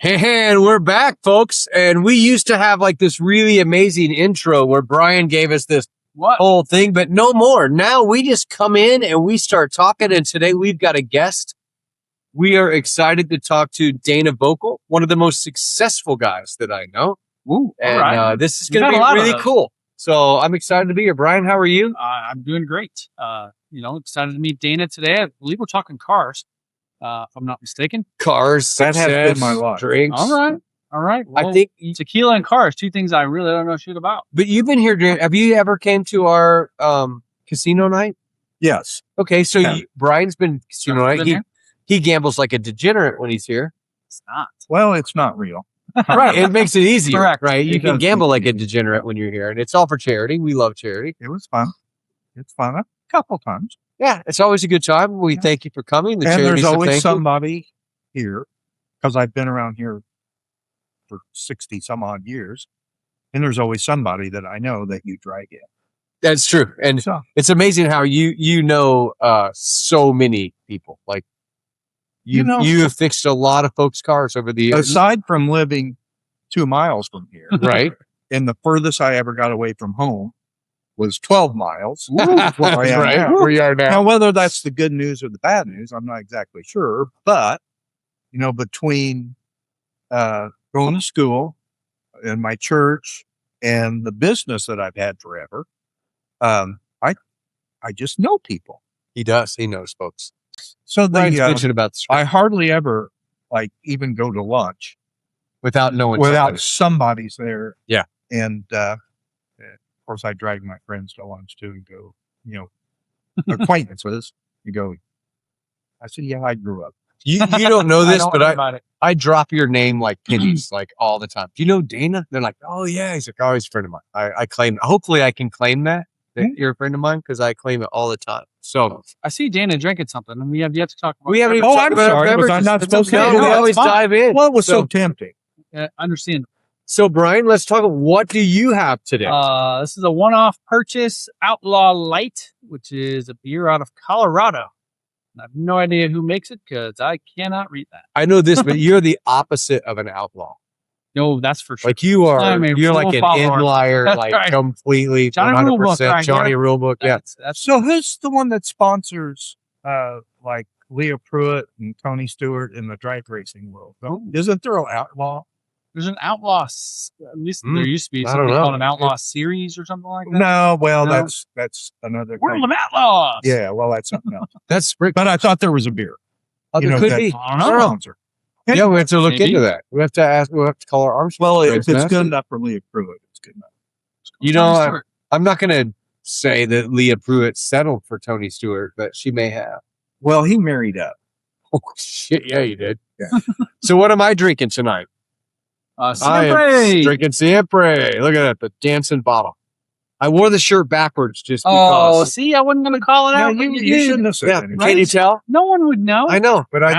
And we're back, folks. And we used to have like this really amazing intro where Brian gave us this whole thing, but no more. Now we just come in and we start talking. And today we've got a guest. We are excited to talk to Dana Voelkel, one of the most successful guys that I know. Ooh, and right. This is going to be really cool. So I'm excited to be here. Brian, how are you? I'm doing great. Excited to meet Dana today. I believe we're talking cars. If I'm not mistaken. Cars, that has been my life. Drinks. All right. Well, I think tequila and cars, two things I really don't know shit about. But you've been here. Have you ever came to our casino night? Yes. Okay, so Brian's been casino night. He gambles like a degenerate when he's here. It's not. Well, it's not real. Right. It makes it easier. Correct. Right. You can gamble like a degenerate when you're here, and it's all for charity. We love charity. It was fun. It's fun a couple times. Yeah, it's always a good time. We thank you for coming. And there's always somebody here, because I've been around here for 60 some odd years, and there's always somebody that I know that you drag in. That's true. And so, it's amazing how you know so many people. Like you have fixed a lot of folks' cars over the years. Aside from living 2 miles from here. Right. And the furthest I ever got away from home was 12 miles. Where you are now. Now, whether that's the good news or the bad news, I'm not exactly sure. But, between going to school and my church and the business that I've had forever, I just know people. He does. He knows folks. So I hardly ever even go to lunch without knowing somebody's there. Yeah. And, of course, I drag my friends to lunch too and go, acquaintances. You go, I said, yeah, I grew up. You don't know this, but I drop your name like pennies, like all the time. Do you know Dana? They're like, oh yeah. He's like, oh, he's a friend of mine. I claim, hopefully I can claim that you're a friend of mine because I claim it all the time. So I see Dana drinking something and we have yet to talk about. I'm sorry. Was I not supposed to? No, we always dive in. Well, it was so tempting. Understand. So, Brian, let's talk. What do you have today? This is a one-off purchase, Outlaw Light, which is a beer out of Colorado. I have no idea who makes it because I cannot read that. I know this, but you're the opposite of an outlaw. No, that's for sure. Like you are, you're like an in-liar, like right. Completely, Johnny 100%. Rulebook, Johnny Rulebook, yeah. So who's the one that sponsors like Leah Pruitt and Tony Stewart in the drag racing world? Isn't there an outlaw? There's an outlaw, at least there used to be something called an outlaw series or something like that. No, well, that's another. World of Outlaws. Yeah, well, that's something else. But I thought there was a beer. There could be. I don't know. Yeah, we have to look into that. We have to ask. We have to call our arms. Well, if it's good enough for Leah Pruitt, it's good enough. I'm not going to say that Leah Pruitt settled for Tony Stewart, but she may have. Well, he married up. Oh shit! Yeah, he did. Yeah. So what am I drinking tonight? I am drinking Siempre. Look at that, the dancing bottle. I wore the shirt backwards just because. Oh, see, I wasn't going to call it out. You shouldn't have said anything. Can you tell? No one would know. I know, but I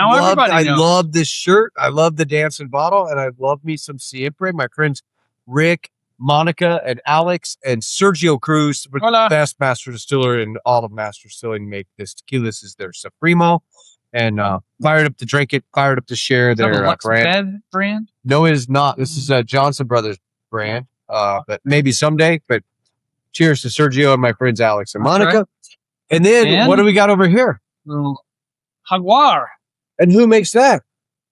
knows. love this shirt. I love the dancing bottle, and I love me some Siempre. My friends Rick, Monica, and Alex, and Sergio Cruz, the best master distiller in all of master distilling, make this tequila. This is their Supremo. And fired up to drink it, fired up to share their brand. No, it is not. This is a Johnson Brothers brand, but maybe someday. But cheers to Sergio and my friends Alex and Monica. Right. And then what do we got over here? Jaguar. And who makes that?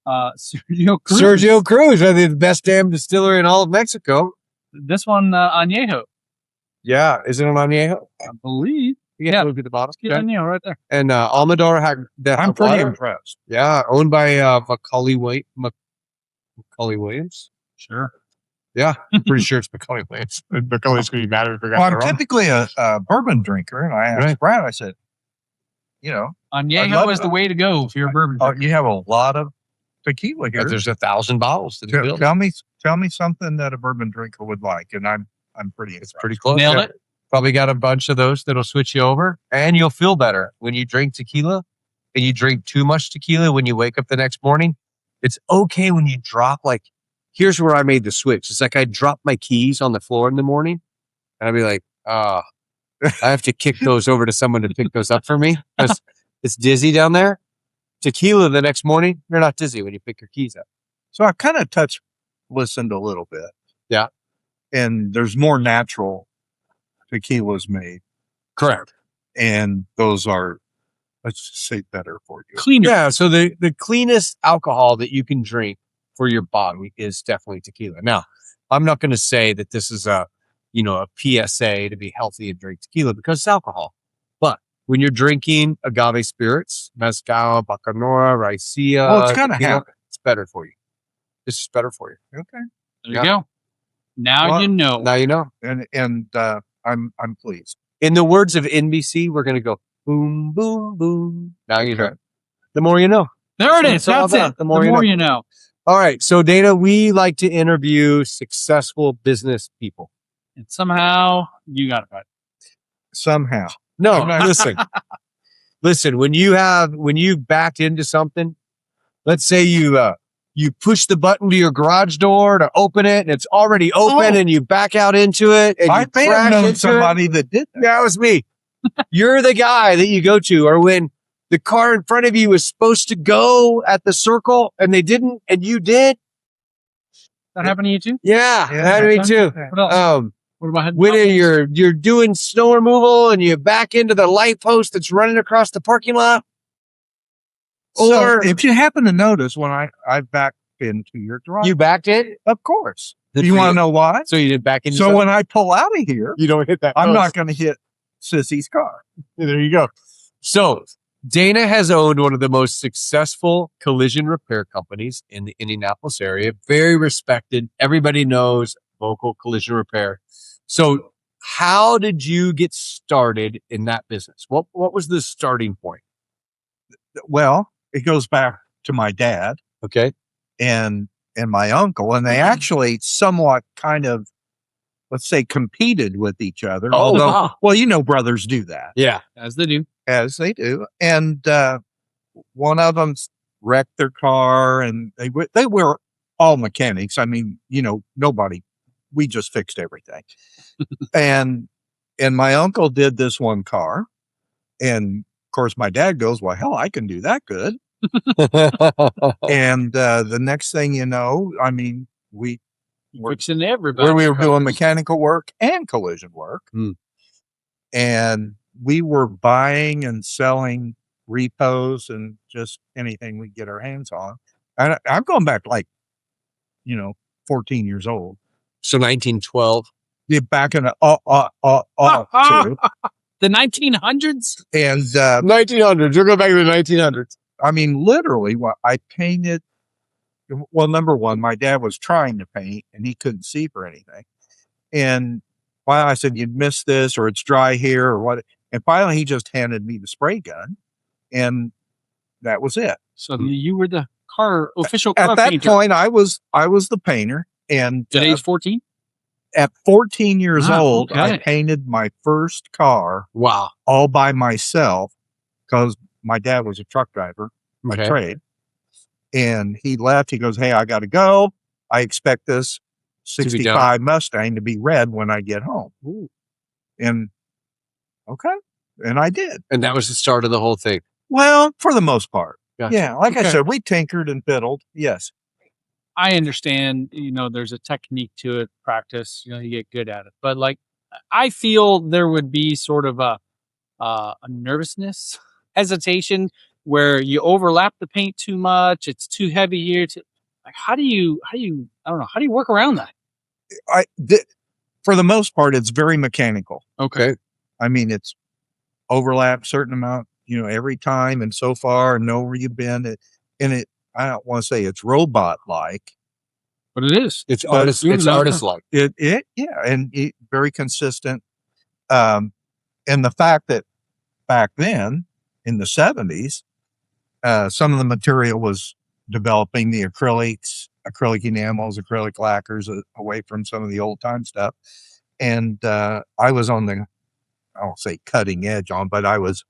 Sergio Cruz. Sergio Cruz, I think the best damn distiller in all of Mexico. This one, Añejo. Yeah, is it an Añejo? I believe. Yeah, look at the bottom. Añejo right there. And Almador I'm pretty impressed. Yeah, owned by Macaulay Williams. Sure. Yeah, I'm pretty sure it's Macaulay Williams. Macaulay's going to be mad if I forgot. Well, I'm typically a bourbon drinker, and I asked Brad, I said, Añejo is the way to go if you're a bourbon drinker. You have a lot of tequila here. There's 1,000 bottles. Tell me something that a bourbon drinker would like, and I'm pretty impressed. It's pretty close. Nailed it. Probably got a bunch of those that'll switch you over, and you'll feel better when you drink tequila. And you drink too much tequila when you wake up the next morning. It's okay when you drop. Like, here's where I made the switch. It's like I drop my keys on the floor in the morning, and I'd be like, I have to kick those over to someone to pick those up for me because it's dizzy down there. Tequila the next morning, you're not dizzy when you pick your keys up. So I kind of listened a little bit. Yeah. And there's more natural tequilas made. Correct. And those are, let's just say, better for you. Cleaner. Yeah. So the cleanest alcohol that you can drink for your body is definitely tequila. Now, I'm not going to say that this is a PSA to be healthy and drink tequila because it's alcohol. But when you're drinking agave spirits, mezcal, bacanora, raicilla, Well, it's kind of tequila, habit. it's better for you. This is better for you. Okay. There you go. Now Well, you know. Now you know. And I'm pleased. In the words of NBC, we're going to go boom, boom, boom. Now you know. Okay. The more you know. There it That's is. what it's all That's about. it. The more you know. All right. So, Dana, we like to interview successful business people. And somehow you got it right. Somehow. No, I'm not- listen, when you backed into something, let's say you push the button to your garage door to open it and it's already open and you back out into it and I you may have crash known into somebody that did that. That was me. You're the guy that you go to, or when the car in front of you was supposed to go at the circle and they didn't and you did. That happened to you too? Yeah, Yeah, that to me too. What else? What about When you're doing snow removal and you back into the light post that's running across the parking lot. So Or if you happen to notice when I backed into your drive, you backed it, of course. Good You for want you. to know why? so you did back into. So something? when I pull out of here, You don't hit that. I'm post. not going to hit Sissy's car. There you go. So Dana has owned one of the most successful collision repair companies in the Indianapolis area. Very respected. Everybody knows Voelkel Collision Repair. So how did you get started in that business? What was the starting point? Well, it goes back to my dad Okay. and my uncle, and they actually somewhat kind of, let's say, competed with each other. Oh, Although, wow. well, brothers do that, Yeah. as they do. as they do. And one of them wrecked their car, and they were all mechanics. I mean, nobody. We just fixed everything. and my uncle did this one car, and of course, my dad goes, "Well, hell, I can do that good." And the next thing you know, I mean, we Fixing everybody. where we were doing mechanical work and collision work. Hmm. And we were buying and selling repos and just anything we get our hands on. And I'm going back 14 years old. So 1912. Yeah, back in the too. The 1900s? And 1900s. We're going back to the 1900s. I mean, literally, what I painted. Well, number one, my dad was trying to paint and he couldn't see for anything. And I said, "You'd miss this, or it's dry here, or what?" And finally, he just handed me the spray gun, and that was it. So you were the official car At that painter. point, I was the painter, and At age 14? at 14 years Wow, old, I okay. painted my first car Wow. all by myself because my dad was a truck driver by Okay. trade, and he left. He goes, "Hey, I got to go. I expect this be done." 65 Mustang to be red when I get home." Ooh. And okay, and I did. And that was the start of the whole thing. Well, for the most part. Gotcha. Yeah, like I Okay. said, we tinkered and fiddled. Yes. I understand, there's a technique to it, practice, you get good at it. But I feel there would be sort of a nervousness, hesitation where you overlap the paint too much. It's too heavy here. How do you, I don't know, how do you work around that? For the most part, it's very mechanical. Okay. I mean, it's overlap certain amount, every time, and so far, and know where you've been. I don't want to say it's robot like. But it is. It's But artist. you It's know- artist like. And very consistent. And the fact that back then in the 70s, some of the material was developing the acrylics, acrylic enamels, acrylic lacquers away from some of the old time stuff. And I was on the, I won't say cutting edge on, but I was,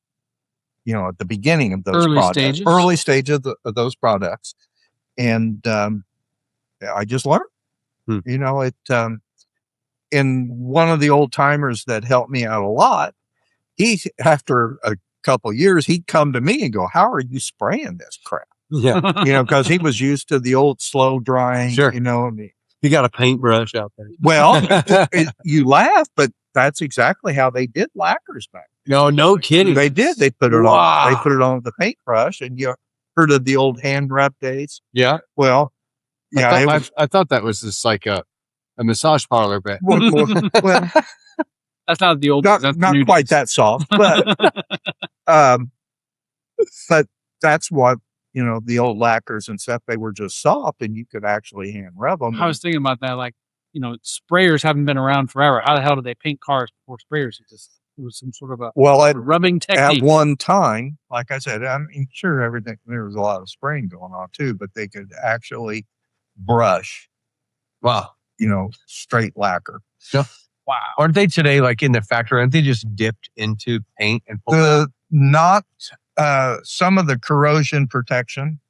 at the beginning of those early stages of those products. And I just learned, and one of the old timers that helped me out a lot, after a couple of years, he'd come to me and go, "How are you spraying this crap?" Yeah. because he was used to the old slow drying, Sure. You got a paintbrush out there. Well, you laugh, but that's exactly how they did lacquers back. No kidding. They did. They put it Wow. on. They put it on the paintbrush, and you heard of the old hand rub days. Yeah. Well, yeah, I thought that was just like a massage parlor bit. well, That's not the old. not that's the new quite days. that soft, but that's what the old lacquers and stuff. They were just soft, and you could actually hand rub them. I was thinking about that. Like, sprayers haven't been around forever. How the hell did they paint cars before sprayers? It was some sort of a rubbing technique. At one time, like I said, I mean, sure, everything, there was a lot of spraying going on too, but they could actually brush, Wow. straight lacquer. So, Wow. aren't they today, like in the factory, aren't they just dipped into paint and some of the corrosion protection,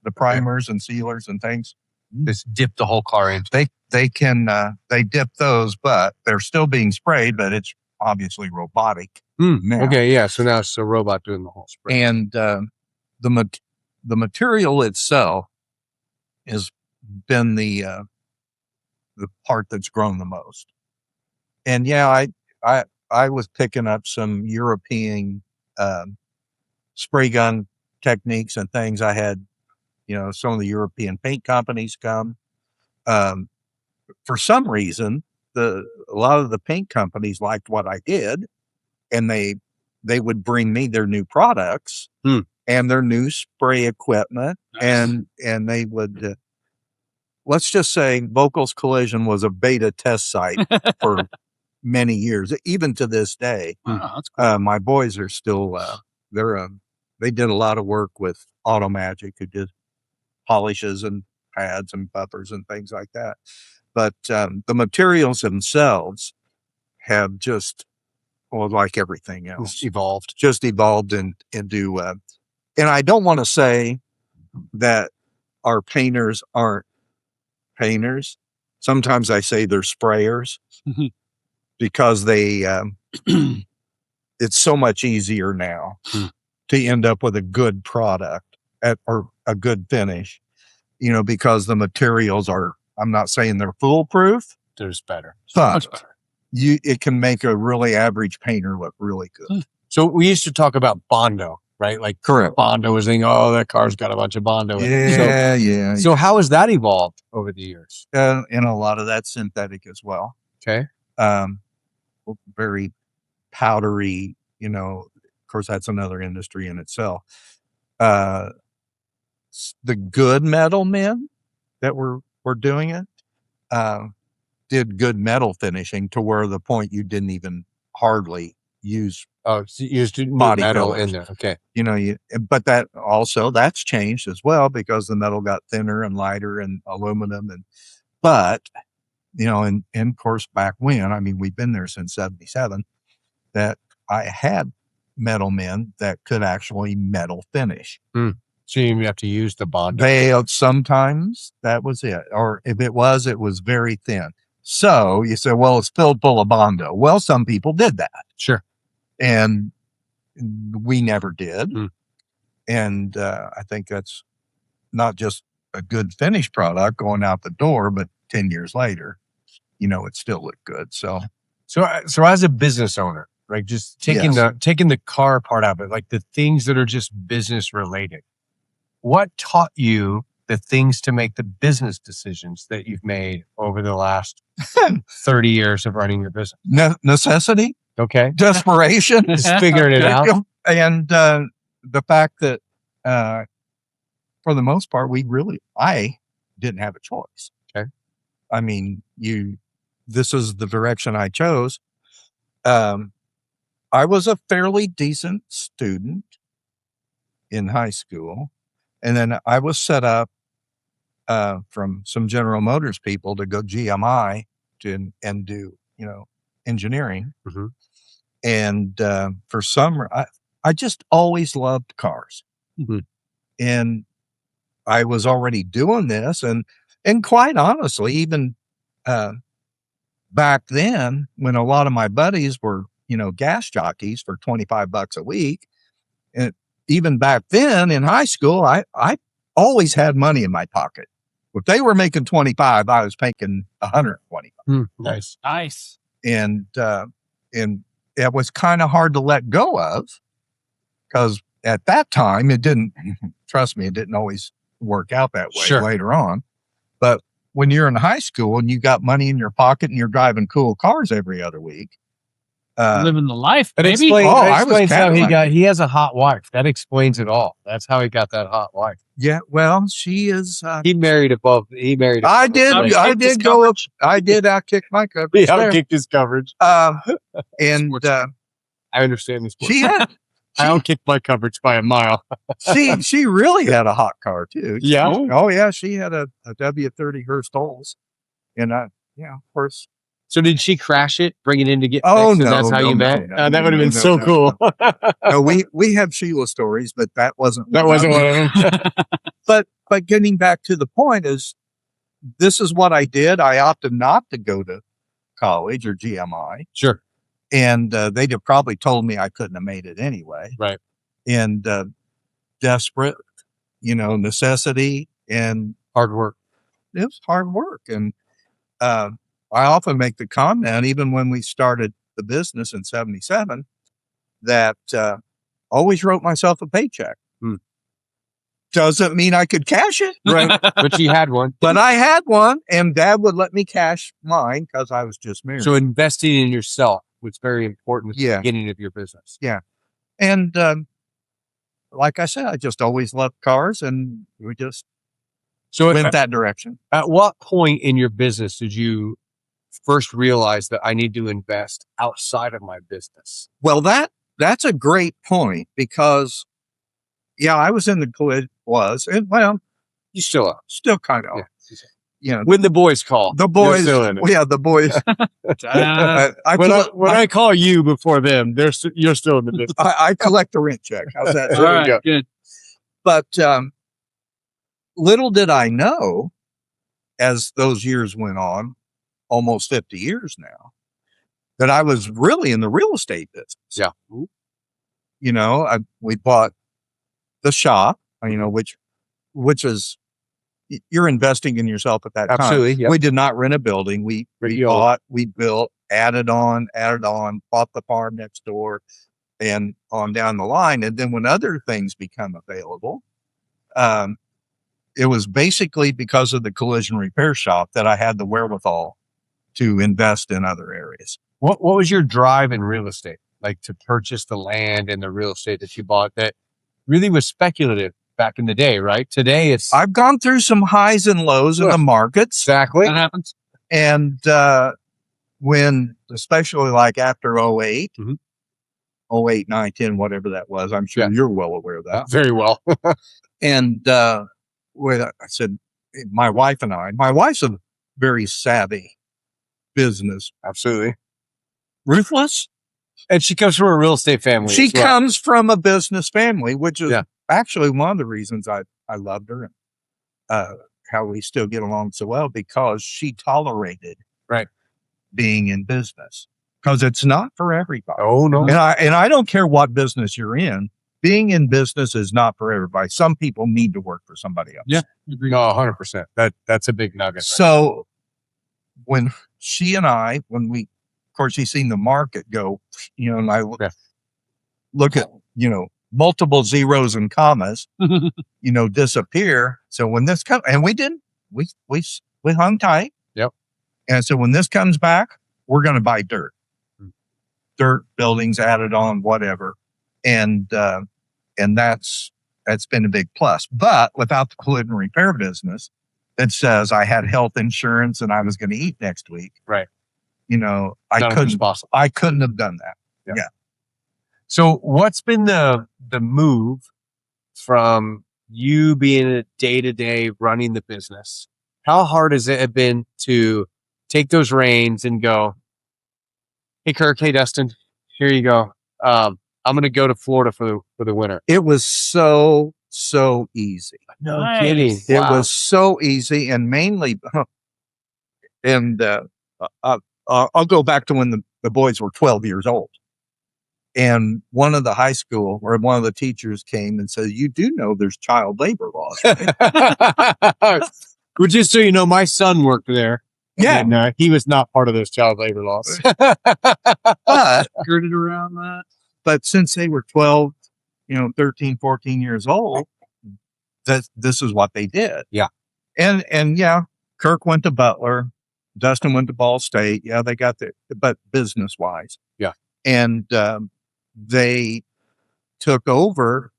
the primers and sealers and things, just dip the whole car in? they can they dip those, but they're still being sprayed, but it's obviously robotic. Now. Okay, yeah. So now it's a robot doing the whole spray. And the material itself has been the part that's grown the most. And yeah, I was picking up some European spray gun techniques and things. I had some of the European paint companies come. For some reason, a lot of the paint companies liked what I did, and they would bring me their new products and their new spray equipment. Nice. And they would, let's just say Voelkel's Collision was a beta test site for many years, even to this day. Wow, that's cool. My boys are still, they did a lot of work with Automagic, who did polishes and pads and buffers and things like that. But the materials themselves have just, like everything else, evolved into, and I don't want to say that our painters aren't painters. Sometimes I say they're sprayers because they, it's so much easier now to end up with a good product or a good finish, because the materials are, I'm not saying they're foolproof. There's better. But it can make a really average painter look really good. So we used to talk about Bondo, right? Like correct. Bondo was saying, oh, that car's got a bunch of Bondo in it. Yeah. So how has that evolved over the years? And a lot of that's synthetic as well. Okay. Very powdery, of course, that's another industry in itself. The good metal men that were doing it, did good metal finishing to where the point you didn't even hardly use. Oh, so you used body metal fillers in there. Okay. But that's changed as well because the metal got thinner and lighter and aluminum but and of course back when, I mean, we've been there since 77, that I had metal men that could actually metal finish. So you have to use the Bondo. Sometimes that was it. Or if it was very thin. So you say, well, it's filled full of Bondo. Well, some people did that. Sure. And we never did. And I think that's not just a good finished product going out the door, but 10 years later, it still looked good. So as a business owner, right, just taking the car part of it, like the things that are just business related, what taught you the things to make the business decisions that you've made over the last 30 years of running your business? Necessity. Okay. Desperation. Just figuring it out. And the fact that for the most part, I didn't have a choice. Okay. I mean, this is the direction I chose. I was a fairly decent student in high school. And then I was set up from some General Motors people to go GMI and do, engineering. Mm-hmm. And for some, I just always loved cars. Mm-hmm. And I was already doing this. And quite honestly, even back then, when a lot of my buddies were, gas jockeys for $25 a week, and even back then in high school, I always had money in my pocket. If they were making 25, I was making 120. Nice. Nice. And it was kind of hard to let go of, because at that time it didn't, trust me, it didn't always work out that way later on. But when you're in high school and you got money in your pocket and you're driving cool cars every other week, living the life, That baby. explains how he has a hot wife. That explains it all. That's how he got that hot wife. Yeah, well, she is. He married above. I did outkick my coverage. He outkicked his coverage. And I understand this. she had. I outkicked my coverage by a mile. She really had a hot car too. Yeah. Oh yeah, she had a W30 Hurst Olds, and of course. So did she crash it, bring it in to get Oh, fixed, no, and that's how you met? no, that would have been so no, cool. No, we have Sheila stories, but that wasn't That wasn't one of them. But getting back to the point is, this is what I did. I opted not to go to college or GMI. Sure. And they'd have probably told me I couldn't have made it anyway. Right. And desperate, necessity and Hard work. it was hard work. And I often make the comment, even when we started the business in 77, that always wrote myself a paycheck. Doesn't mean I could cash it. Right. But you had one. But I had one, and Dad would let me cash mine because I was just married. So investing in yourself was very important at the beginning of your business. Yeah. And like I said, I just always loved cars, and we just went that direction. At what point in your business did you first realize that I need to invest outside of my business? Well, that's a great point, because I was in the collision, You still are. still kind of, When the boys call. the boys, You're still in it. the boys. When I call you before them, you're still in the business. I collect the rent check. How's that? All right, good. But little did I know, as those years went on, almost 50 years now, that I was really in the real estate business. Yeah. We bought the shop, which is, you're investing in yourself at that time. Absolutely. Yep. We did not rent a building. We bought, we built, added on, bought the farm next door, and on down the line. And then when other things become available, it was basically because of the collision repair shop that I had the wherewithal to invest in other areas. What was your drive in real estate? Like to purchase the land and the real estate that you bought that really was speculative back in the day, right? Today I've gone through some highs and lows in the markets. Exactly. That happens. And when, especially like after 08, 08, 9, 10, whatever that was, I'm sure you're well aware of that. Very well. And when I said, my wife's a very savvy business. Absolutely. Ruthless. And she comes from a real estate family. She comes from a business family, which is Yeah. actually one of the reasons I loved her, and how we still get along so well, because she tolerated being in business, because it's not for everybody. Oh no. And I don't care what business you're in. Being in business is not for everybody. Some people need to work for somebody else. Yeah. No, 100%. That's a big nugget. So when she and I, of course, she's seen the market go, and I look at, multiple zeros and commas, disappear. So when this comes, and we didn't, we hung tight. Yep. And so when this comes back, we're going to buy dirt, buildings added on, whatever. And that's been a big plus. But without the collision repair business that says I had health insurance and I was going to eat next week. Right. I couldn't have done that. Yeah. So what's been the move from you being a day-to-day running the business? How hard has it been to take those reins and go, hey, Kirk, hey, Dustin, here you go. I'm going to go to Florida for the winter. It was so easy. No Nice. kidding. It Wow. was so easy, and mainly, I'll go back to when the boys were 12 years old. And one of the high school or one of the teachers came and said, "You do know there's child labor laws, right?" Well, just so you know, my son worked there. Yeah. And he was not part of those child labor laws. But Skirted around that. but since they were 12, 13, 14 years old, this is what they did. Yeah. And yeah, Kirk went to Butler, Dustin went to Ball State. Yeah, they got but business wise. Yeah. And they took over,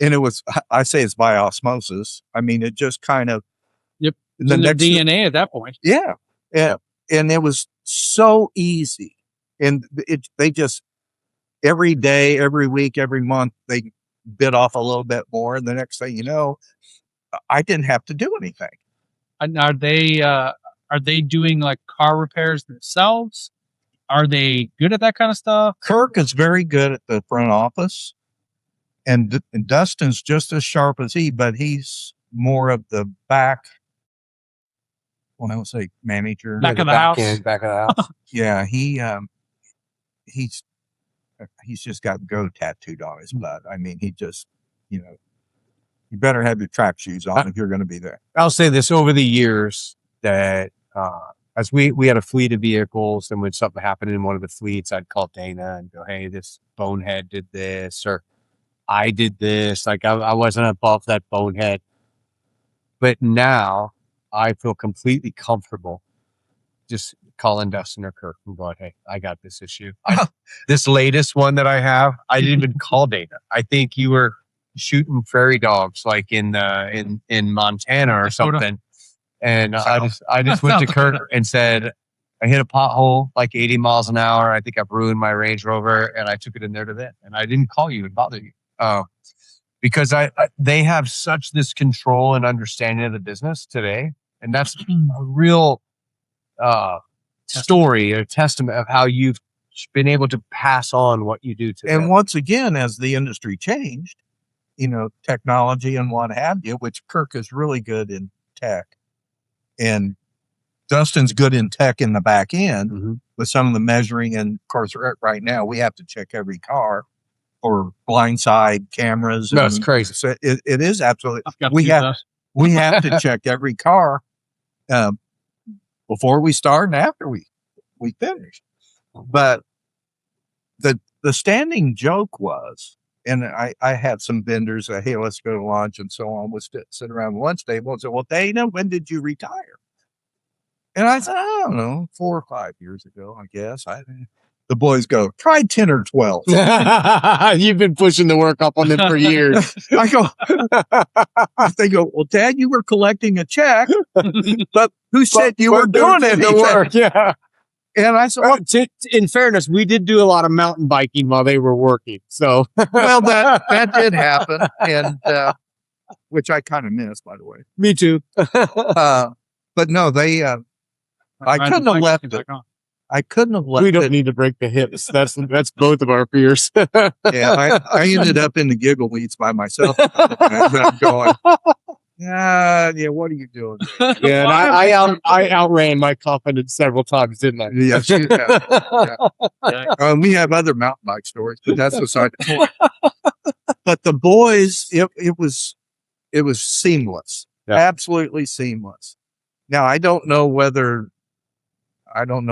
and it was, I say it's by osmosis. I mean, it just kind of, Yep. the In their next, DNA at that point. yeah. And it was so easy. And they just, every day, every week, every month, they bit off a little bit more. And the next thing you know, I didn't have to do anything. And are they doing like car repairs themselves? Are they good at that kind of stuff? Kirk is very good at the front office, and Dustin's just as sharp as but he's more of the back. Well, I would say manager. Back of the house. Back of the house. Yeah, he's just got "go" tattooed on his butt. I mean, he just, you better have your track shoes on if you're going to be there. I'll say this: over the years, that as we had a fleet of vehicles, and when something happened in one of the fleets, I'd call Dana and go, "Hey, this bonehead did this," or "I did this." Like I wasn't above that bonehead. But now I feel completely comfortable just calling Dustin or Kirk and going, "Hey, I got this issue." This latest one that I have, I didn't even call Dana. I think you were shooting prairie dogs like in Montana or something. And I just went to Kirk and said, I hit a pothole like 80 miles an hour. I think I've ruined my Range Rover, and I took it in there to vent. And I didn't call you and bother you because they have such this control and understanding of the business today. And that's a real story or testament of how you've been able to pass on what you do today. And once again, as the industry changed, technology and what have you, which Kirk is really good in tech. And Dustin's good in tech in the back end with some of the measuring. And of course, right now we have to check every car for blindside cameras. No, it's crazy. So it is absolutely. We have to check every car before we start and after we finish. But the standing joke was, and I had some vendors that, "Hey, let's go to lunch," and so on. We'll sit around the lunch table and say, "Well, Dana, when did you retire?" And I said, "I don't know, 4 or 5 years ago, I guess." The boys go, "Try 10 or 12. You've been pushing the work up on them for years. I go, they go, "Well, Dad, you were collecting a check, but who said you were doing anything?" Work, yeah. And I said, "Well, in fairness, we did do a lot of mountain biking while they were working. So, well, that did happen, and which I kind of missed, by the way. Me too. But no, they. I couldn't have left it. I couldn't have left it. We don't need to break the hips. That's both of our fears. Yeah, I ended up in the giggle weeds by myself. I'm going, yeah, what are you doing? Yeah, and I outran my confidence several times, didn't I? Yes, you have. We have other mountain bike stories, but that's beside the point. But the boys, it was seamless, absolutely seamless. Now I don't know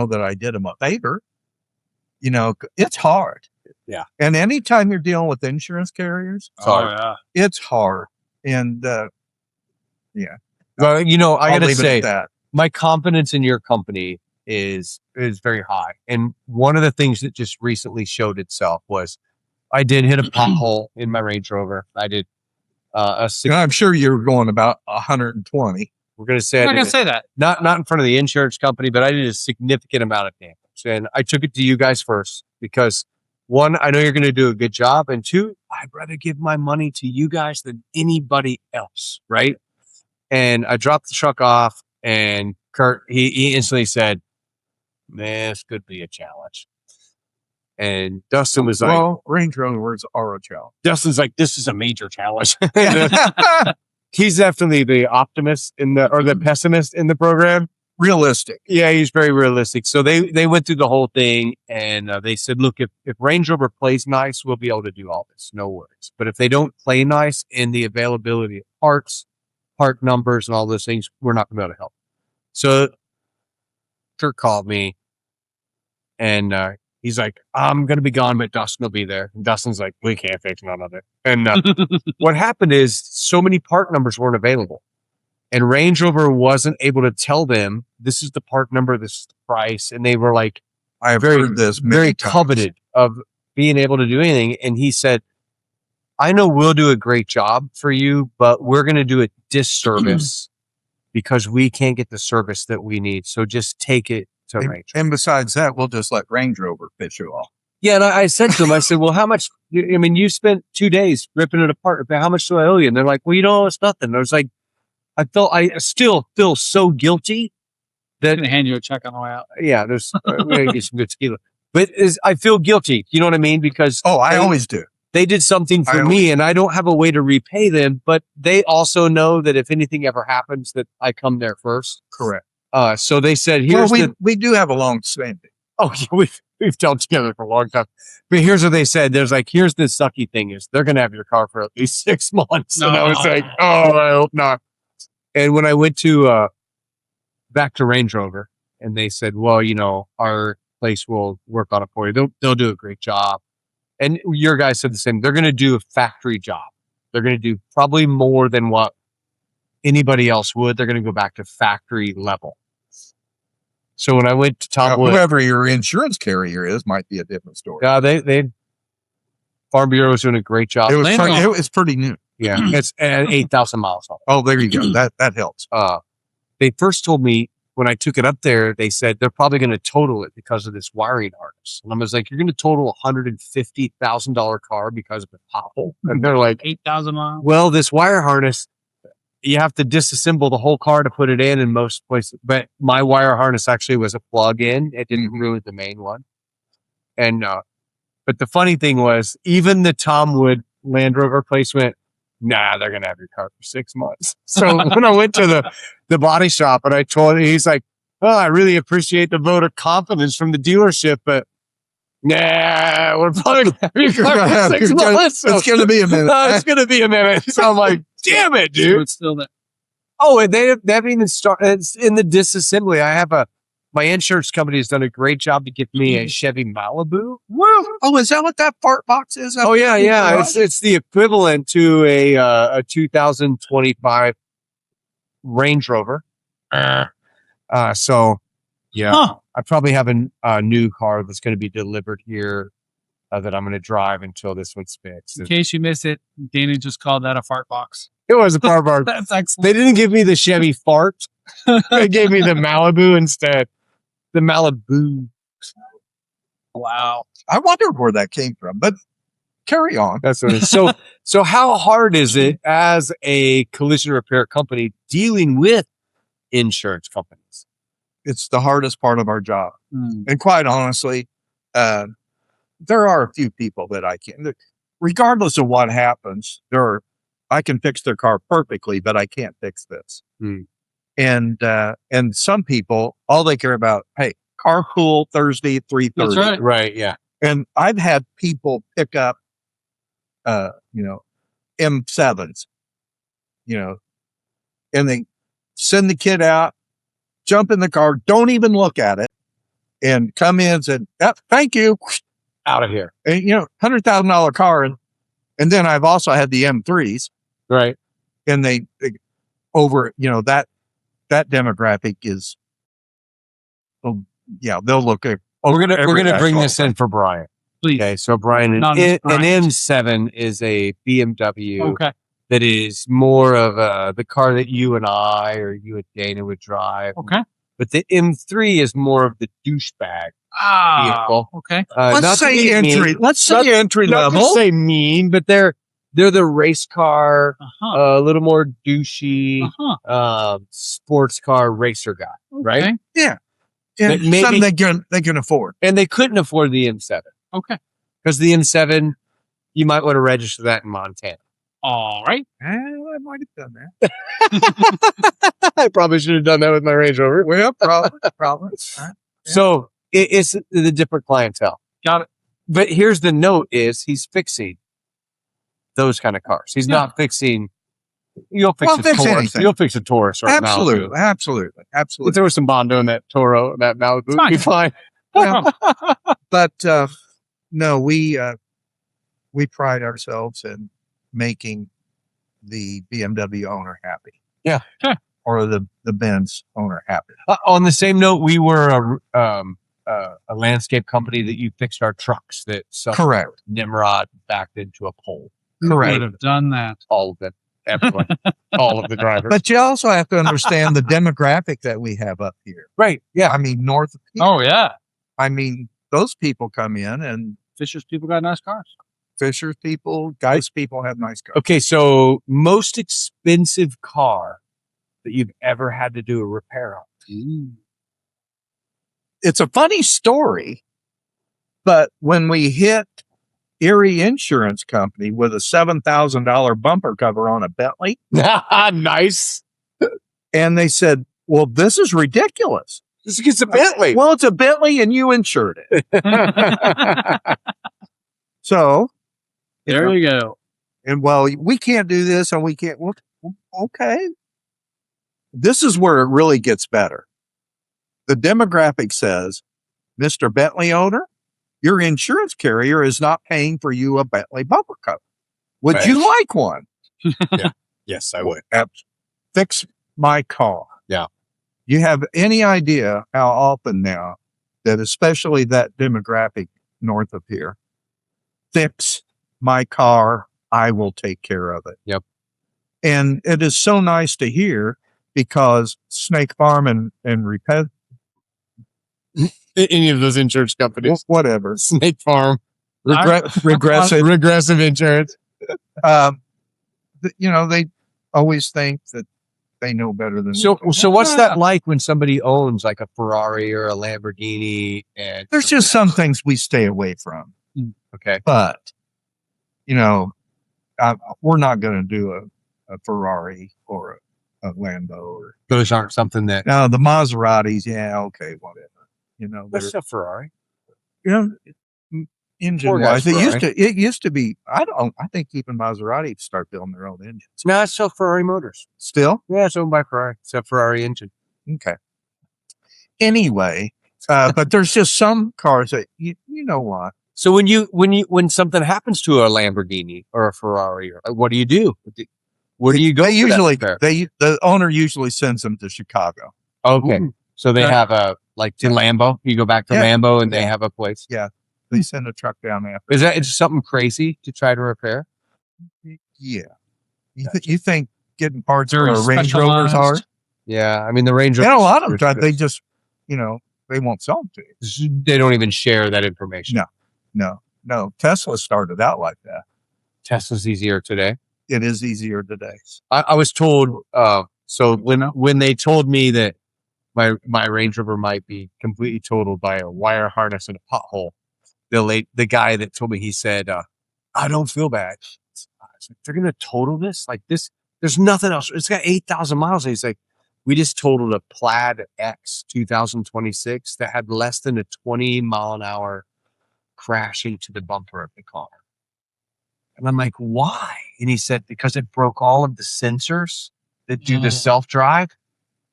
that I did them a favor. It's hard. Yeah. And anytime you're dealing with insurance carriers, it's hard. And yeah. Well, I got to say, that my confidence in your company is very high. And one of the things that just recently showed itself was I did hit a pothole in my Range Rover. I did I'm sure you're going about 120. We're going to say, I'm not going to say that. Not in front of the insurance company, but I did a significant amount of damage. And I took it to you guys first because, one, I know you're going to do a good job. And two, I'd rather give my money to you guys than anybody else. Right. And I dropped the truck off, and Kurt, he instantly said, "Man, this could be a challenge." And Dustin was like, "Well, Range Rovers are a challenge." Dustin's like, "This is a major challenge." He's definitely the optimist or the pessimist in the program. realistic. Yeah, he's very realistic. So they went through the whole thing, and they said, look, if Range Rover plays nice, we'll be able to do all this. No worries. But if they don't play nice in the availability of parts, part numbers, and all those things, we're not going to be able to help. So Kirk called me, and he's like, I'm going to be gone, but Dustin will be there. And Dustin's like, we can't fix none of it. And what happened is so many part numbers weren't available. And Range Rover wasn't able to tell them, this is the part number, this is the price. And they were like, I have heard this many very times. coveted of being able to do anything. And he said, I know we'll do a great job for you, but we're going to do a disservice because we can't get the service that we need. So just take it to Range Rover. And besides that, we'll just let Range Rover pitch you off. Yeah, and I said to him, I said, well, how much, I mean, you spent 2 days ripping it apart. How much do I owe you? And they're like, well, you don't owe us nothing. I was like, I still feel so guilty that I'm going to hand you a check on the way out. yeah, there's we're gonna get some good tequila. But I feel guilty. You know what I mean? Because I always do. they did something for me, and I don't have a way to repay them. But they also know that if anything ever happens, that I come there first. Correct. So they said, Well, "Here's we do have a long standing. oh, yeah, we've dealt together for a long time." But here's what they said. There's like, here's the sucky thing is they're gonna have your car for at least 6 months, and I was like, oh, I hope not. And when I went to back to Range Rover, and they said, well, you know, our place will work on it for you. They'll do a great job. And your guys said the same. They're going to do a factory job. They're going to do probably more than what anybody else would. They're going to go back to factory level. So when I went to Tom Wood, Whoever your insurance carrier is might be a different story. they Farm Bureau was doing a great job. It was pretty new. Yeah, it's at 8,000 miles off. Oh, there you go. That helps. They first told me when I took it up there, they said they're probably going to total it because of this wiring harness. And I was like, you're going to total $150,000 car because of a pothole? And they're like, 8,000 miles. well, this wire harness, you have to disassemble the whole car to put it in most places. But my wire harness actually was a plug-in. It didn't ruin the main one. And but the funny thing was, even the Tom Wood Land Rover place went, nah, they're going to have your car for 6 months. So when I went to the body shop and I told him, he's like, oh, I really appreciate the vote of confidence from the dealership, but nah, we're probably going to have your car for 6 months. It's going to be a minute. It's going to be a minute. So I'm like, damn it, So dude. it's still there. Oh, and they haven't even started. It's in the disassembly. I have my insurance company has done a great job to get me a Chevy Malibu. Well, is that what that fart box is? Oh yeah. It's the equivalent to a 2025 Range Rover. So yeah, I probably have a new car that's going to be delivered here that I'm going to drive until this one's fixed. In case you missed it, Dana just called that a fart box. It was a car bar. That's excellent. They didn't give me the Chevy Fart. They gave me the Malibu instead. The Malibu. Wow. I wondered where that came from, but carry on. That's what it is. So how hard is it as a collision repair company dealing with insurance companies? It's the hardest part of our job. Mm. And quite honestly, there are a few people that I can, regardless of what happens, I can fix their car perfectly, but I can't fix this. Hmm. And some people, all they care about, hey, carpool Thursday at 3:30. That's right. Right. Yeah. And I've had people pick up, M7s, and they send the kid out, jump in the car, don't even look at it, and come in and said, yep, thank you. Out of here. And, $100,000 car. And then I've also had the M3s, Right. and they over, that demographic is, they'll look at. We're gonna bring asphalt. this in for Brian. Please. Okay. So Brian, an M7 is a BMW Okay. that is more of the car that you and I or you and Dana would drive. Okay. But the M3 is more of the douchebag vehicle. Okay. Let's say entry. Let's say entry Not level. to say mean, but they're the race car, Uh-huh. a little more douchey, Uh-huh. sports car racer guy, right? Okay. Yeah. That maybe- Something they can afford. And they couldn't afford the M7 Okay. because the M7, you might want to register that in Montana. All right. I might have done that. I probably should have done that with my Range Rover. Well, probably. So it's the different clientele. Got it. But here's the note is he's fixing those kind of cars. He's not fixing, you'll fix Well, a fix Taurus. anything. You'll fix a Taurus or a Malibu. Absolutely. If there was some Bondo in that Toro, that Malibu, it'd be fine. Well, but no, we pride ourselves in making the BMW owner happy. Yeah. Sure. Or the Benz owner happy. On the same note, we were a landscape company that you fixed our trucks that Correct. Nimrod backed into a pole. Who Correct. would have done that? All of it. Everyone. All of the drivers. But you also have to understand the demographic that we have up here. Right. Yeah. I mean, north of here. Oh, yeah. I mean, those people come in and Fisher's people got nice cars. Fisher's people, Guy's people have nice cars. Okay. So most expensive car that you've ever had to do a repair on. It's a funny story, but when we hit Erie Insurance Company with a $7,000 bumper cover on a Bentley, Nice. and they said, well, this is ridiculous. This gets a Bentley. Well, it's a Bentley and you insured it. So, There you go. and well, we can't do this and we can't. Well, okay. This is where it really gets better. The demographic says, Mr. Bentley owner, your insurance carrier is not paying for you a Bentley bumper cover. Would Right. you like one? Yes, I would. Fix my car. Yeah. You have any idea how often now that especially that demographic north of here, fix my car, I will take care of it. Yep. And it is so nice to hear because Snake Farm and Repair, Any of those insurance companies. whatever, Snake Farm. regressive, insurance. they always think that they know better than So what's that like when somebody owns like a Ferrari or a Lamborghini? And There's just some things we stay away from. okay. But, we're not going to do a Ferrari or a Lambo. Or Those aren't something that. now the Maseratis, yeah, okay, whatever. What's a Ferrari? Engine Poor wise, guy's it used to be. I think even Maserati start building their own engines. No, it's still Ferrari Motors. Still, Yeah, it's owned by Ferrari. It's a Ferrari engine. okay. Anyway, but there's just some cars that you know what. So when something happens to a Lamborghini or a Ferrari, what do you do? Where do you go? They usually repair? the owner usually sends them to Chicago. Okay. Ooh. So they Okay. have to Lambo. You go back to Yeah. Lambo and they have a place. They send a truck down there. Is that it's something crazy to try to repair? Yeah. You think getting parts for Very a Range Rover is specialized. hard? Yeah. I mean, the Range And Rover. a lot of them, they just, they won't sell them to you. They don't even share that information. No. Tesla started out like that. Tesla's easier today. It is easier today. I was told, so when they told me that my Range Rover might be completely totaled by a wire harness in a pothole, the guy that told me, he said, I don't feel bad. I was like, they're going to total this? Like this, there's nothing else. It's got 8,000 miles. And he's like, we just totaled a Plaid X 2026 that had less than a 20 mile an hour crash into the bumper of the car. And I'm like, why? And he said, because it broke all of the sensors that do the self-drive.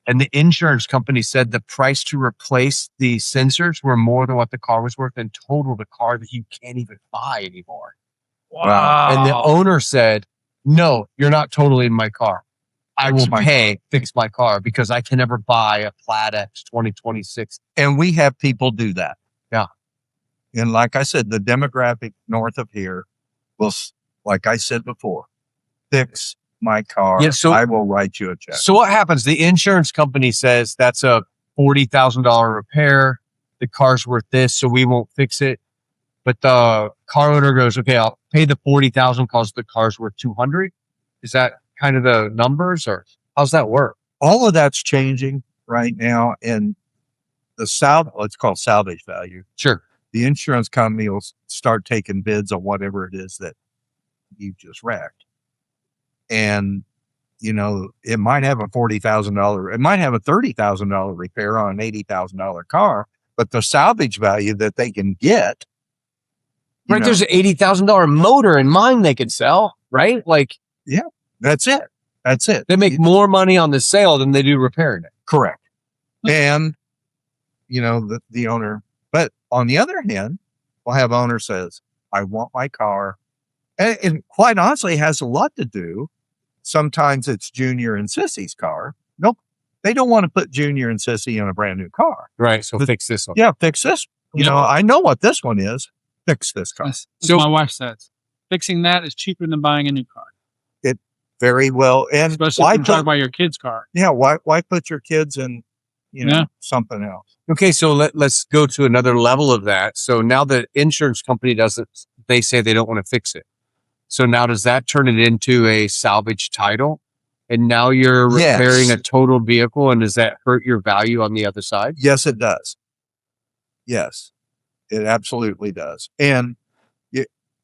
And the insurance company said the price to replace the sensors were more than what the car was worth and totaled a car that you can't even buy anymore. Wow. And the owner said, no, you're not totaling my car. I will fix my car because I can never buy a Plaid X 2026. And we have people do that. Yeah. And like I said, the demographic north of here will, like I said before, fix my car. Yeah, so- I will write you a check. So what happens? The insurance company says that's a $40,000 repair. The car's worth this, so we won't fix it. But the car owner goes, okay, I'll pay the $40,000 because the car's worth $200. Is that kind of the numbers, or how's that work? All of that's changing right now. And it's called salvage value. Sure. The insurance company will start taking bids on whatever it is that you just wrecked. and it might have a $40,000, it might have a $30,000 repair on an $80,000 car, but the salvage value that they can get, Right. There's an $80,000 motor in mine they could sell, right? Like, that's it. That's it. they make more money on the sale than they do repairing it. Correct. And, the owner, but on the other hand, we'll have owner says, I want my car. And quite honestly, it has a lot to do. Sometimes it's Junior and Sissy's car. Nope. They don't want to put Junior and Sissy in a brand new car. Right. So fix this one. Yeah. Fix this. I know what this one is. Fix this car. That's my wife says. Fixing that is cheaper than buying a new car. It very well. And especially if you're talking about your kid's car. Yeah. Why put your kids in, something else? Okay. So let's go to another level of that. So now the insurance company doesn't, they say they don't want to fix it. So now does that turn it into a salvage title? And now you're repairing a total vehicle, and does that hurt your value on the other side? Yes, it does. Yes, it absolutely does. And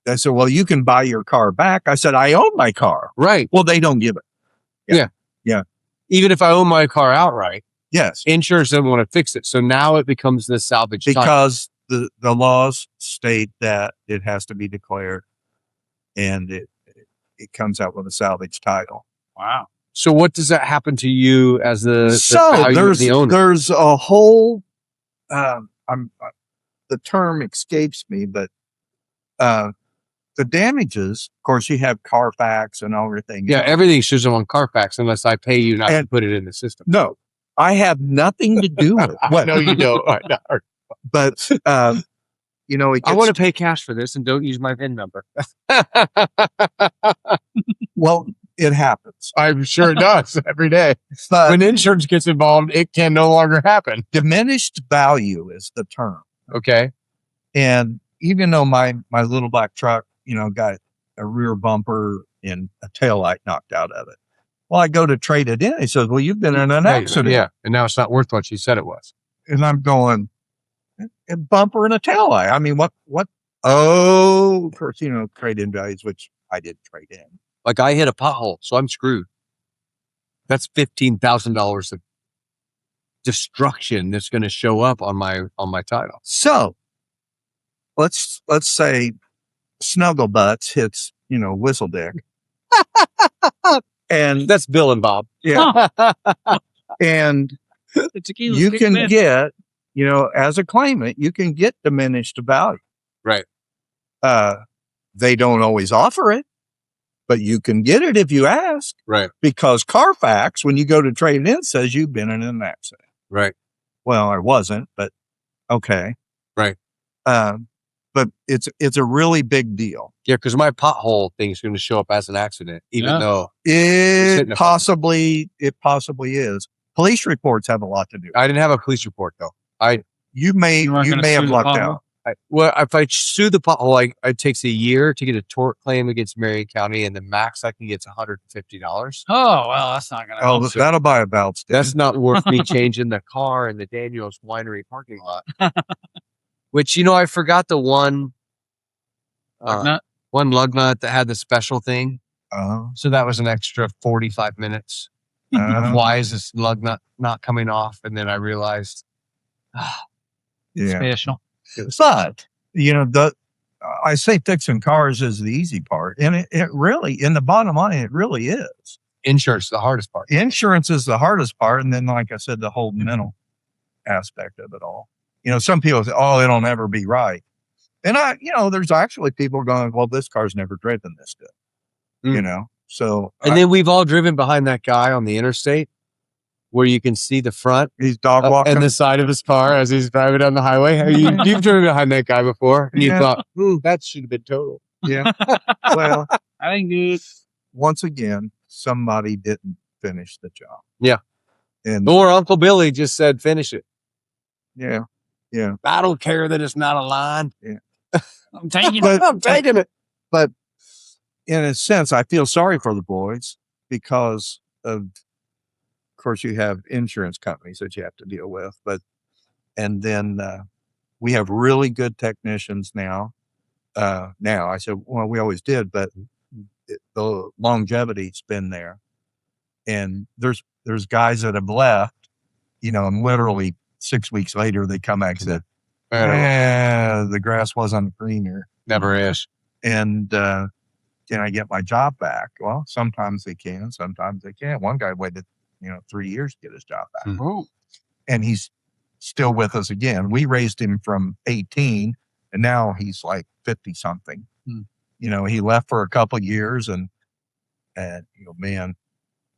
I said, well, you can buy your car back. I said, I own my car. Right. Well, they don't give it. Yeah. Even if I own my car outright, yes, insurance doesn't want to fix it. So now it becomes the salvage title. Because the laws state that it has to be declared, and it comes out with a salvage title. Wow. So what does that happen to you as the owner? There's a whole, the term escapes me, but the damages, of course, you have Carfax and everything. Yeah, everything shows up on Carfax unless I pay you not to put it in the system. No, I have nothing to do with it. No, you don't. But, I want to pay cash for this and don't use my VIN number. Well, it happens. I'm sure it does every day. But when insurance gets involved, it can no longer happen. Diminished value is the term. Okay. And even though my little black truck, got a rear bumper and a taillight knocked out of it. Well, I go to trade it in. He says, well, you've been in an accident. Yeah. And now it's not worth what you said it was. And I'm going, a bumper and a taillight. I mean, what? Oh, of course, trade-in values, which I didn't trade in. Like I hit a pothole, so I'm screwed. That's $15,000 of destruction that's going to show up on my title. So let's say Snugglebutts hits, Whistle Dick. And that's Bill and Bob. Yeah. And you can get, as a claimant, you can get diminished value. Right. They don't always offer it, but you can get it if you ask. Right. Because Carfax, when you go to trade it in, says you've been in an accident. Right. Well, I wasn't, but okay. Right. But it's a really big deal. Yeah, because my pothole thing is going to show up as an accident, even though it possibly is. Police reports have a lot to do. I didn't have a police report though. You may have lucked out. If I sue the pothole, it takes a year to get a tort claim against Marion County, and the max I can get is $150. Oh, well, that's not going to help. That'll buy a belt stand. That's not worth me changing the car in the Daniels Winery parking lot. Which, I forgot the one lug nut that had the special thing. So that was an extra 45 minutes. Why is this lug nut not coming off? And then I realized, special. But, I say fixing cars is the easy part. And it really, in the bottom line, it really is. Insurance is the hardest part. Insurance is the hardest part. And then, like I said, the whole mental aspect of it all. Some people say, oh, it'll never be right. And there's actually people going, well, this car's never driven this good, so. And then we've all driven behind that guy on the interstate where you can see the front. He's dog walking. And the side of his car as he's driving down the highway. You've driven behind that guy before. And you thought, that should have been total. Yeah. Well, I think once again, somebody didn't finish the job. Yeah. Or Uncle Billy just said, finish it. Yeah. Yeah. I don't care that it's not aligned. Yeah. I'm taking it. I'm taking it. But in a sense, I feel sorry for the boys because of course, you have insurance companies that you have to deal with. And then we have really good technicians now. Now, I said, well, we always did, but the longevity's been there. And there's guys that have left, and literally 6 weeks later they come back and said, the grass wasn't greener. Never is. And can I get my job back? Well, sometimes they can, sometimes they can't. One guy waited, 3 years to get his job back. Oh, And he's still with us again. We raised him from 18 and now he's like 50 something. He left for a couple of years and man,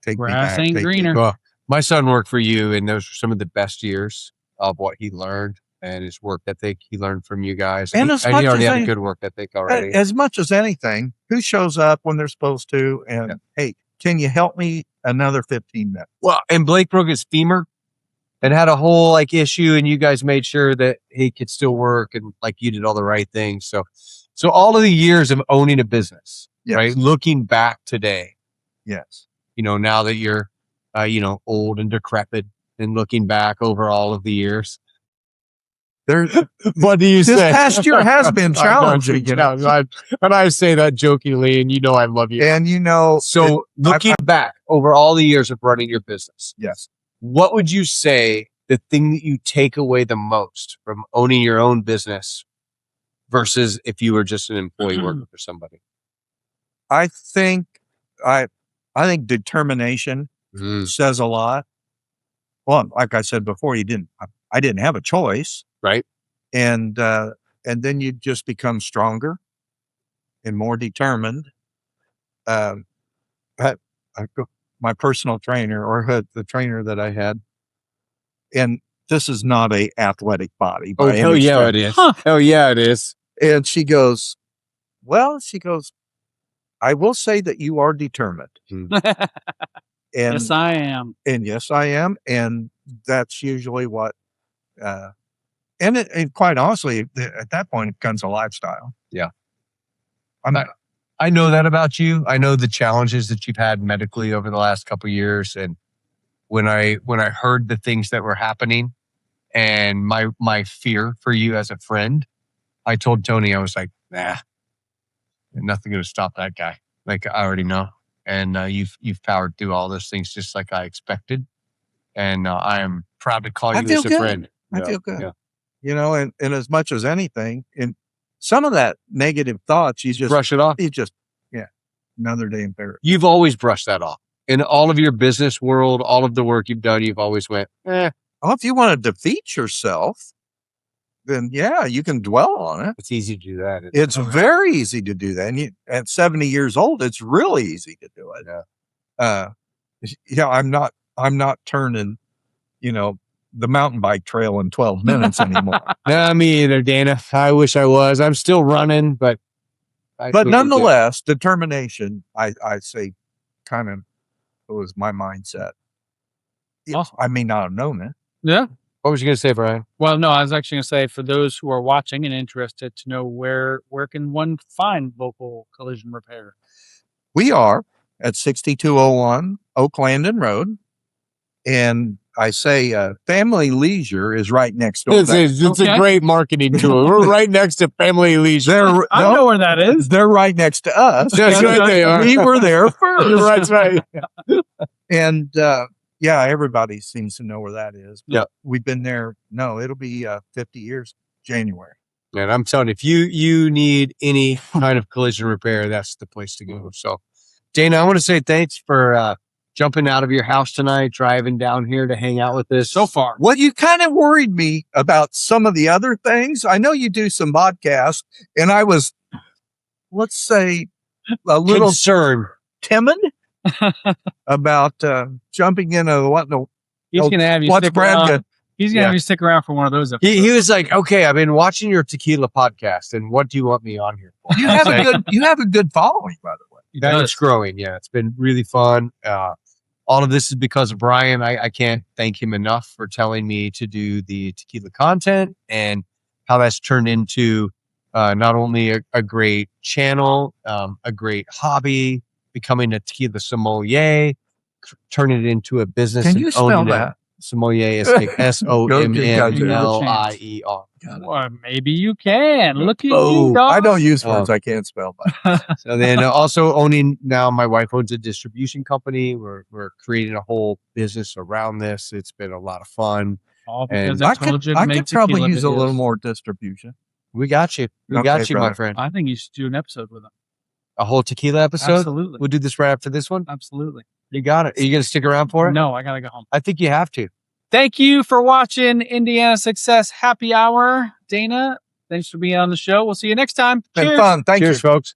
take me grass back. ain't take me greener. Well, my son worked for you, and those were some of the best years of what he learned and his work ethic he learned from you guys. And he as much already as had a any- good work ethic already. As much as anything, who shows up when they're supposed to? And hey, can you help me another 15 minutes? Well, and Blake broke his femur and had a whole issue, and you guys made sure that he could still work, and you did all the right things. So all of the years of owning a business, Yes. right? Looking back today, Yes. now that you're, old and decrepit, and looking back over all of the years, what do you This say? past year has been challenging, And I say that jokingly, and I love you. And So looking back over all the years of running your business, yes. what would you say the thing that you take away the most from owning your own business versus if you were just an employee working for somebody? I think determination says a lot. Well, like I said before, I didn't have a choice. Right. And then you just become stronger and more determined. My personal trainer, or the trainer that I had, and this is not a athletic body. Oh, hell yeah, it is. Huh. Hell yeah, it is. And she goes, I will say that you are determined. And, yes, I am. And yes, I am. And that's usually what, and quite honestly, at that point, it becomes a lifestyle. Yeah. I know that about you. I know the challenges that you've had medically over the last couple of years. And when I heard the things that were happening and my fear for you as a friend, I told Tony, I was like, nah, nothing going to stop that guy. I already know. And you've powered through all those things just like I expected. And I am proud to call you as a friend. I feel good. Yeah. And as much as anything, and some of that negative thoughts, you just brush it off. Another day in therapy. You've always brushed that off. In all of your business world, all of the work you've done, you've always went, Well, if you want to defeat yourself, then you can dwell on it. It's easy to do that. It's very easy to do that. And at 70 years old, it's really easy to do it. Yeah. I'm not turning, the mountain bike trail in 12 minutes anymore. No, me either, Dana. I wish I was. I'm still running, but nonetheless, determination, I say, kind of was my mindset. Awesome. I may not have known it. Yeah. What was you going to say, Brian? Well, no, I was actually going to say, for those who are watching and interested to know where can one find Voelkel Collision Repair? We are at 6201 Oak Landon Road. And I say Family Leisure is right next door. It's a great marketing tool. We're right next to Family Leisure. I know where that is. They're right next to us. That's right, they are. We were there first. That's right. And everybody seems to know where that is. Yeah. We've been there. No, it'll be 50 years, January. And I'm telling you, if you need any kind of collision repair, that's the place to go. So, Dana, I want to say thanks for jumping out of your house tonight, driving down here to hang out with us. So far. Well, you kind of worried me about some of the other things. I know you do some podcasts, and I was, let's say, a little concerned, timid about jumping into what the He's going to have you stick around. He's going to have you stick around for one of those episodes. He was like, okay, I've been watching your tequila podcast, and what do you want me on here for? You have a good following, by the way. It's growing. Yeah, it's been really fun. All of this is because of Brian. I can't thank him enough for telling me to do the tequila content and how that's turned into not only a great channel, a great hobby, becoming a tequila sommelier, turning it into a business. Can you spell that? Sommelier is like SOMMLIER. Or maybe you can. Look at you, Oh, dog. I don't use words I can't spell. So then also owning now, my wife owns a distribution company. We're creating a whole business around this. It's been a lot of fun. All because And I told you to I make could probably tequila use a little videos. more distribution. We got you. We Okay, got you, my brother. friend. I think you should do an episode with them. A whole tequila episode? Absolutely. We'll do this right after this one. Absolutely. You got it. Are you going to stick around for it? No, I got to go home. I think you have to. Thank you for watching Indiana Success Happy Hour. Dana, thanks for being on the show. We'll see you next time. Been Cheers. fun. Thank you. Cheers, folks.